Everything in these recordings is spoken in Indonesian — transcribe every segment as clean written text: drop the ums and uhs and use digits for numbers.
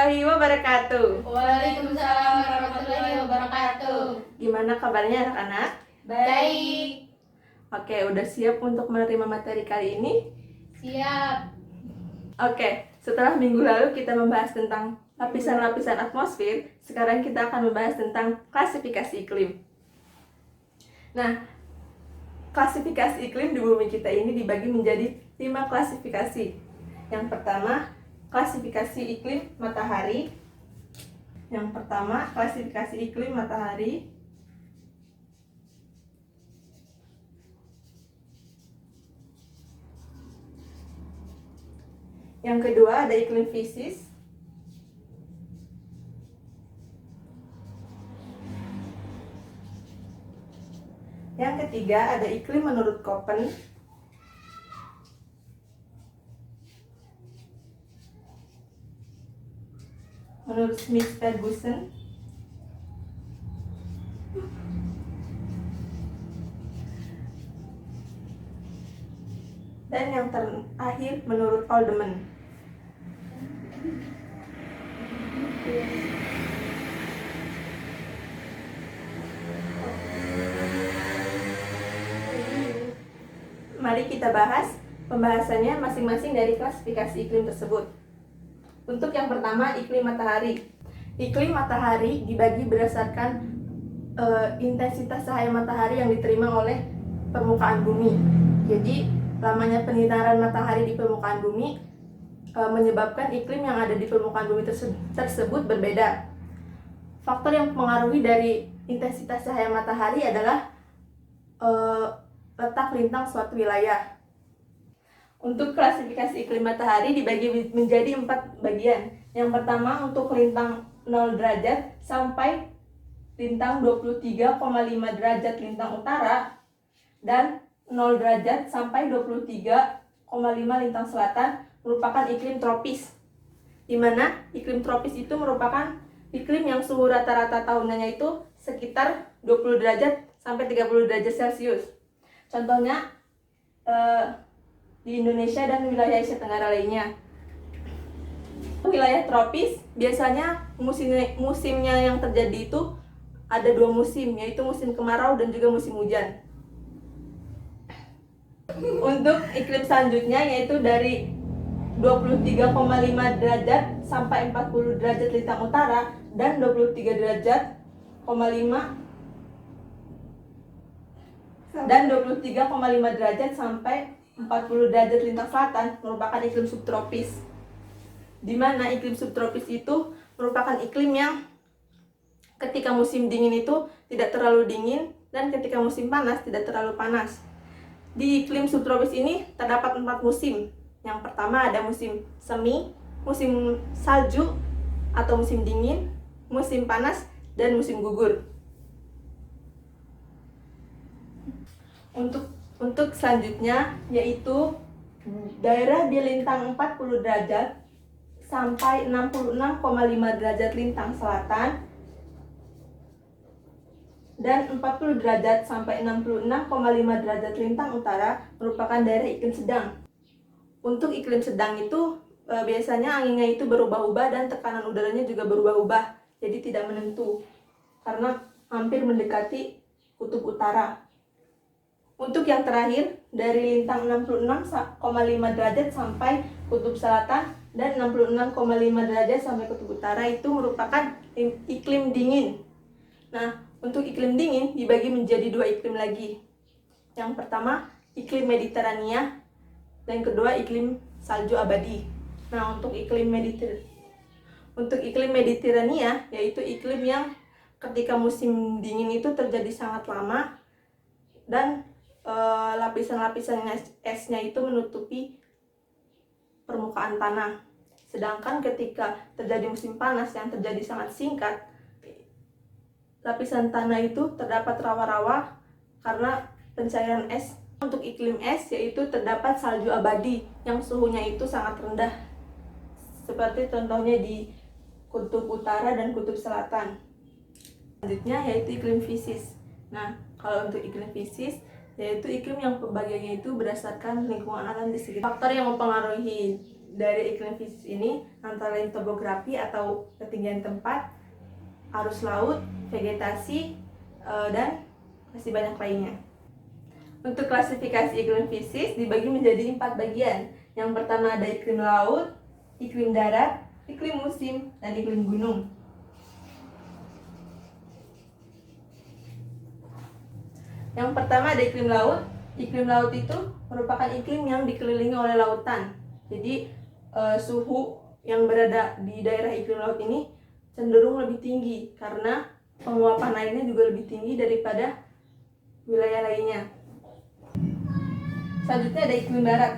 warahmatullahi wabarakatuh. Waalaikumsalam warahmatullahi wabarakatuh. Gimana kabarnya anak-anak? Baik. Oke, udah siap untuk menerima materi kali ini? Siap. Oke, setelah minggu lalu kita membahas tentang lapisan-lapisan atmosfer, sekarang kita akan membahas tentang klasifikasi iklim. Nah, klasifikasi iklim di bumi kita ini dibagi menjadi 5 klasifikasi. Yang pertama, klasifikasi iklim matahari. Yang pertama, klasifikasi iklim matahari. Yang kedua, ada iklim fisis. Yang ketiga, ada iklim menurut Köppen. Menurut Smith-Ferguson. Dan yang terakhir menurut Haldeman. Mari kita bahas pembahasannya masing-masing dari klasifikasi iklim tersebut. Untuk yang pertama, iklim matahari. Iklim matahari dibagi berdasarkan intensitas cahaya matahari yang diterima oleh permukaan bumi. Jadi, lamanya penyinaran matahari di permukaan bumi menyebabkan iklim yang ada di permukaan bumi tersebut berbeda. Faktor yang mempengaruhi dari intensitas cahaya matahari adalah letak lintang suatu wilayah. Untuk klasifikasi iklim matahari dibagi menjadi 4 bagian. Yang pertama untuk lintang 0 derajat sampai lintang 23,5 derajat lintang utara dan 0 derajat sampai 23,5 lintang selatan merupakan iklim tropis. Di mana iklim tropis itu merupakan iklim yang suhu rata-rata tahunannya itu sekitar 20 derajat sampai 30 derajat Celcius. Contohnya di Indonesia dan wilayah Asia Tenggara lainnya. Wilayah tropis biasanya musimnya yang terjadi itu ada 2 musim, yaitu musim kemarau dan juga musim hujan. Untuk iklim selanjutnya yaitu dari 23,5 derajat sampai 40 derajat lintang utara dan 23 derajat 5 dan 23,5 derajat sampai 40 derajat lintang selatan merupakan iklim subtropis. Di mana iklim subtropis itu merupakan iklim yang ketika musim dingin itu tidak terlalu dingin dan ketika musim panas tidak terlalu panas. Di iklim subtropis ini terdapat 4 musim. Yang pertama ada musim semi, musim salju atau musim dingin, musim panas, dan musim gugur. Untuk selanjutnya yaitu daerah di lintang 40 derajat sampai 66,5 derajat lintang selatan dan 40 derajat sampai 66,5 derajat lintang utara merupakan daerah iklim sedang. Untuk iklim sedang itu biasanya anginnya itu berubah-ubah dan tekanan udaranya juga berubah-ubah, jadi tidak menentu karena hampir mendekati kutub utara. Untuk yang terakhir, dari lintang 66,5 derajat sampai kutub selatan dan 66,5 derajat sampai kutub utara itu merupakan iklim dingin. Nah, untuk iklim dingin dibagi menjadi 2 iklim lagi. Yang pertama, iklim Mediterania, dan kedua iklim salju abadi. Nah, untuk iklim Mediterania yaitu iklim yang ketika musim dingin itu terjadi sangat lama dan lapisan-lapisan esnya itu menutupi permukaan tanah. Sedangkan ketika terjadi musim panas yang terjadi sangat singkat, lapisan tanah itu terdapat rawa-rawa karena pencairan es. Untuk iklim es yaitu terdapat salju abadi yang suhunya itu sangat rendah, seperti contohnya di kutub utara dan kutub selatan. Selanjutnya yaitu iklim fisis. Nah, kalau untuk iklim fisis yaitu iklim yang pembagiannya itu berdasarkan lingkungan alam di sekitar. Faktor yang mempengaruhi dari iklim fisik ini antara lain topografi atau ketinggian tempat, arus laut, vegetasi, dan masih banyak lainnya. Untuk klasifikasi iklim fisik dibagi menjadi 4 bagian. Yang pertama ada iklim laut, iklim darat, iklim musim, dan iklim gunung. Yang pertama ada iklim laut. Iklim laut itu merupakan iklim yang dikelilingi oleh lautan. Jadi suhu yang berada di daerah iklim laut ini cenderung lebih tinggi karena penguapan airnya juga lebih tinggi daripada wilayah lainnya. Selanjutnya ada iklim darat.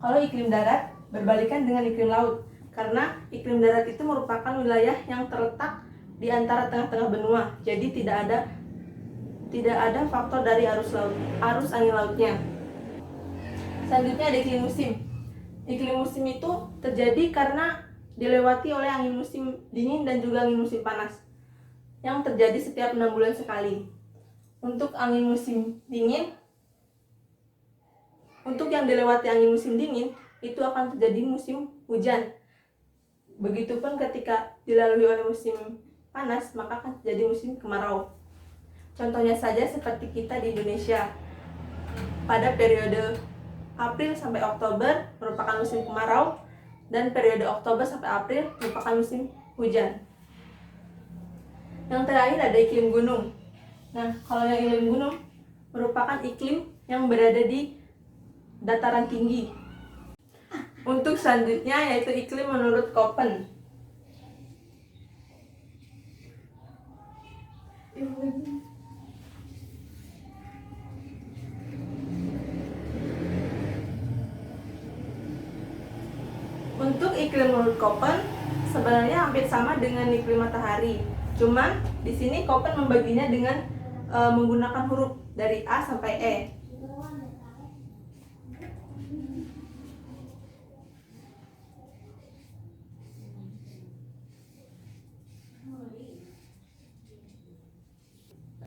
Kalau iklim darat berbalikan dengan iklim laut karena iklim darat itu merupakan wilayah yang terletak di antara tengah-tengah benua. Jadi tidak ada faktor dari arus angin lautnya. Selanjutnya ada iklim musim. Iklim musim itu terjadi karena dilewati oleh angin musim dingin dan juga angin musim panas yang terjadi setiap 6 bulan sekali. Untuk yang dilewati angin musim dingin itu akan terjadi musim hujan. Begitupun ketika dilalui oleh musim panas, maka akan terjadi musim kemarau. Contohnya saja seperti kita di Indonesia. Pada periode April sampai Oktober merupakan musim kemarau, dan periode Oktober sampai April merupakan musim hujan. Yang terakhir ada iklim gunung. Nah, kalau yang iklim gunung merupakan iklim yang berada di dataran tinggi. Untuk selanjutnya yaitu iklim menurut Köppen. Untuk iklim menurut Köppen sebenarnya hampir sama dengan iklim matahari. Cuman di sini Köppen membaginya dengan menggunakan huruf dari A sampai E.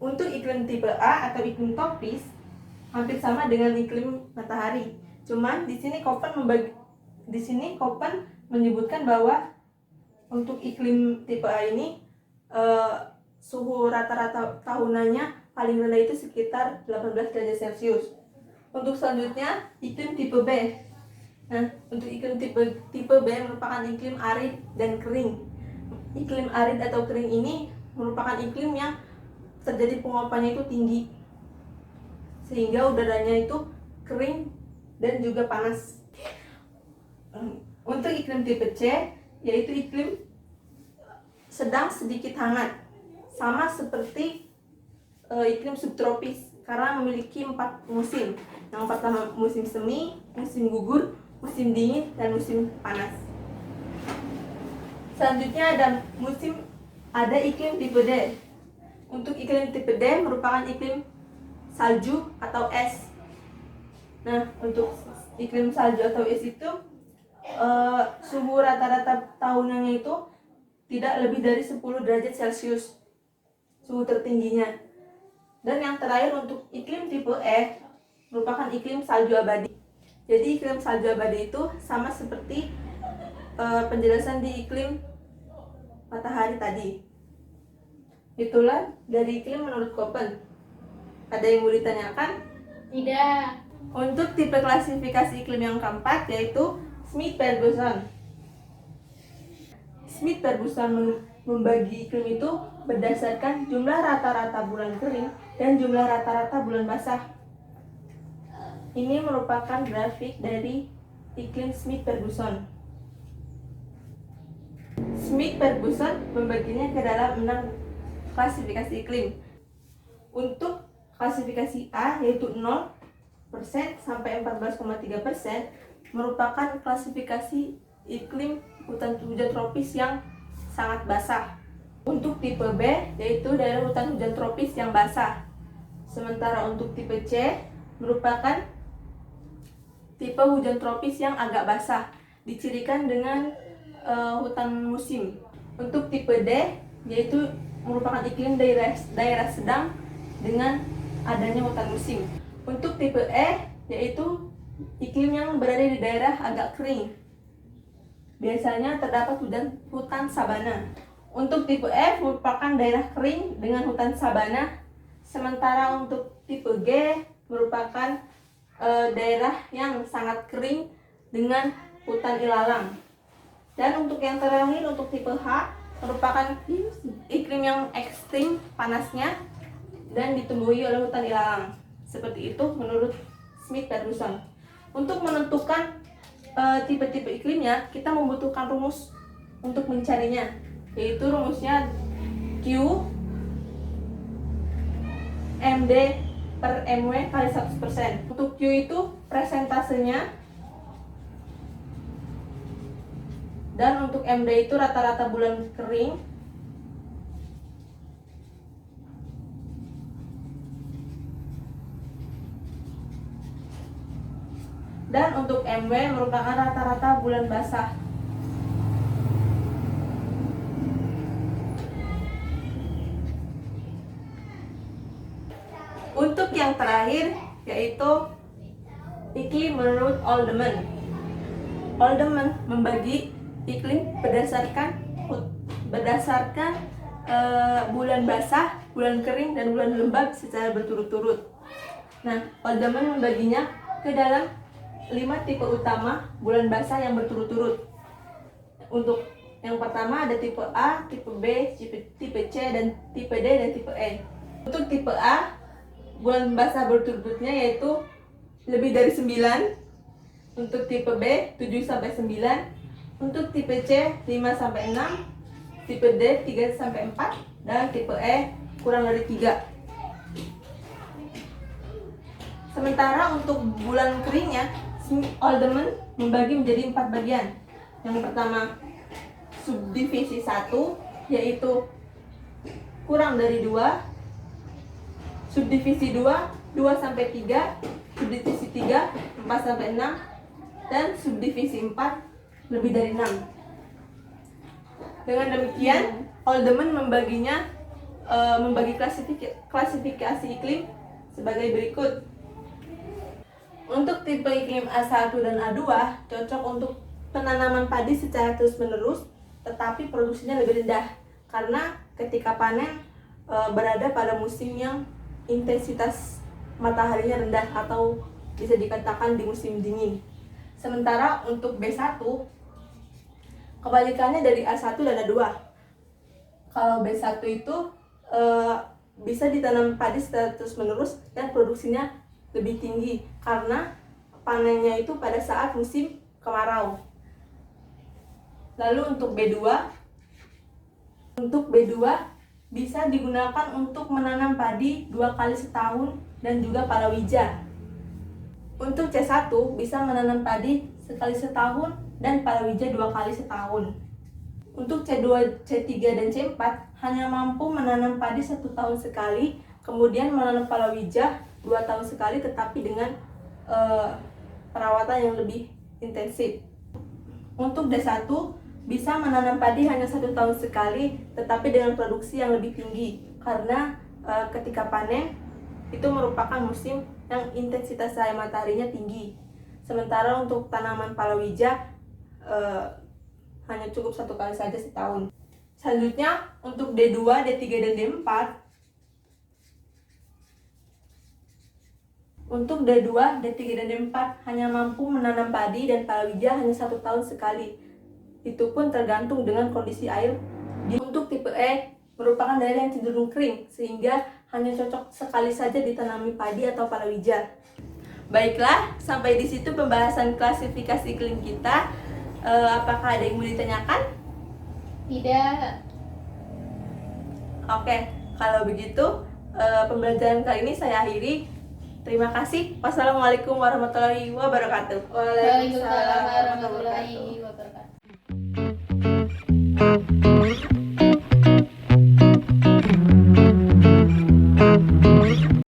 Untuk iklim tipe A atau iklim tropis hampir sama dengan iklim matahari. Cuman di sini Köppen menyebutkan bahwa untuk iklim tipe A ini suhu rata-rata tahunannya paling rendah itu sekitar 18 derajat Celcius. Untuk selanjutnya iklim tipe B. Nah, untuk iklim tipe B merupakan iklim arid dan kering. Iklim arid atau kering ini merupakan iklim yang terjadi penguapannya itu tinggi, sehingga udaranya itu kering dan juga panas. Untuk iklim tipe C, yaitu iklim sedang sedikit hangat, sama seperti iklim subtropis karena memiliki 4 musim. Yang pertama musim semi, musim gugur, musim dingin, dan musim panas. Selanjutnya ada iklim tipe D. Untuk iklim tipe D merupakan iklim salju atau es. Nah, untuk iklim salju atau es itu suhu rata-rata tahunannya itu tidak lebih dari 10 derajat Celcius suhu tertingginya. Dan yang terakhir untuk iklim tipe E merupakan iklim salju abadi. Jadi iklim salju abadi itu sama seperti penjelasan di iklim matahari tadi. Itulah dari iklim menurut Köppen. Ada yang mau ditanyakan? Tidak. Untuk tipe klasifikasi iklim yang keempat yaitu Schmidt-Peterson. Schmidt-Peterson membagi iklim itu berdasarkan jumlah rata-rata bulan kering dan jumlah rata-rata bulan basah. Ini merupakan grafik dari iklim Schmidt-Peterson. Schmidt-Peterson membaginya ke dalam 6 klasifikasi iklim. Untuk klasifikasi A yaitu 0% sampai 14,3% merupakan klasifikasi iklim hutan tropis yang sangat basah. Untuk tipe B yaitu daerah hutan hujan tropis yang basah. Sementara untuk tipe C merupakan tipe hujan tropis yang agak basah, dicirikan dengan hutan musim. Untuk tipe D yaitu merupakan iklim daerah sedang dengan adanya hutan musim. Untuk tipe E yaitu iklim yang berada di daerah agak kering. Biasanya terdapat hutan sabana. Untuk tipe F merupakan daerah kering dengan hutan sabana. Sementara untuk tipe G merupakan daerah yang sangat kering dengan hutan ilalang. Dan untuk yang terakhir, untuk tipe H merupakan iklim yang ekstrim panasnya dan ditumbuhi oleh hutan ilalang. Seperti itu menurut Smith Ferguson. Untuk menentukan tipe-tipe iklimnya, kita membutuhkan rumus untuk mencarinya, yaitu rumusnya Q MD per MW kali 100%. Untuk Q itu presentasenya, dan untuk MD itu rata-rata bulan kering, dan untuk MW merupakan rata-rata bulan basah. Untuk yang terakhir yaitu iklim menurut Oldeman. Oldeman membagi iklim berdasarkan bulan basah, bulan kering, dan bulan lembab secara berturut-turut. Nah, Oldeman membaginya ke dalam 5 tipe utama bulan basah yang berturut-turut. Untuk yang pertama ada tipe A, tipe B, tipe C, dan tipe D, dan tipe E. Untuk tipe A, bulan basah berturut-turutnya yaitu lebih dari 9. Untuk tipe B 7-9. Untuk tipe C 5-6. Tipe D 3-4. Dan tipe E kurang dari 3. Sementara untuk bulan keringnya, Oldeman membagi menjadi 4 bagian. Yang pertama subdivisi 1, yaitu kurang dari 2. Subdivisi 2, 2-3, subdivisi 3, 4-6, dan subdivisi 4, lebih dari 6. Dengan demikian, Oldeman membagi klasifikasi iklim sebagai berikut. Untuk tipe iklim A1 dan A2 cocok untuk penanaman padi secara terus-menerus, tetapi produksinya lebih rendah karena ketika panen berada pada musim yang intensitas mataharinya rendah atau bisa dikatakan di musim dingin. Sementara untuk B1 kebalikannya dari A1 dan A2. Kalau B1 itu bisa ditanam padi secara terus-menerus dan produksinya lebih tinggi karena panennya itu pada saat musim kemarau. Lalu untuk B2 bisa digunakan untuk menanam padi 2 kali setahun dan juga palawija. Untuk C1 bisa menanam padi sekali setahun dan palawija 2 kali setahun. Untuk C2, C3, dan C4 hanya mampu menanam padi 1 tahun sekali, kemudian menanam palawija 2 tahun sekali, tetapi dengan perawatan yang lebih intensif. Untuk D1 bisa menanam padi hanya 1 tahun sekali, tetapi dengan produksi yang lebih tinggi karena ketika panen itu merupakan musim yang intensitas cahaya mataharinya tinggi. Sementara untuk tanaman palawija hanya cukup 1 kali saja setahun. Selanjutnya untuk D2, D3, dan D4. Untuk D2, D3, dan D4 hanya mampu menanam padi dan palawija hanya 1 tahun sekali. Itu pun tergantung dengan kondisi air. Untuk tipe E merupakan daerah yang cenderung kering, sehingga hanya cocok sekali saja ditanami padi atau palawija. Baiklah, sampai di situ pembahasan klasifikasi iklim kita. Apakah ada yang mau ditanyakan? Tidak. Oke, kalau begitu pembelajaran kali ini saya akhiri. Terima kasih. Wassalamualaikum warahmatullahi wabarakatuh. Waalaikumsalam warahmatullahi wabarakatuh.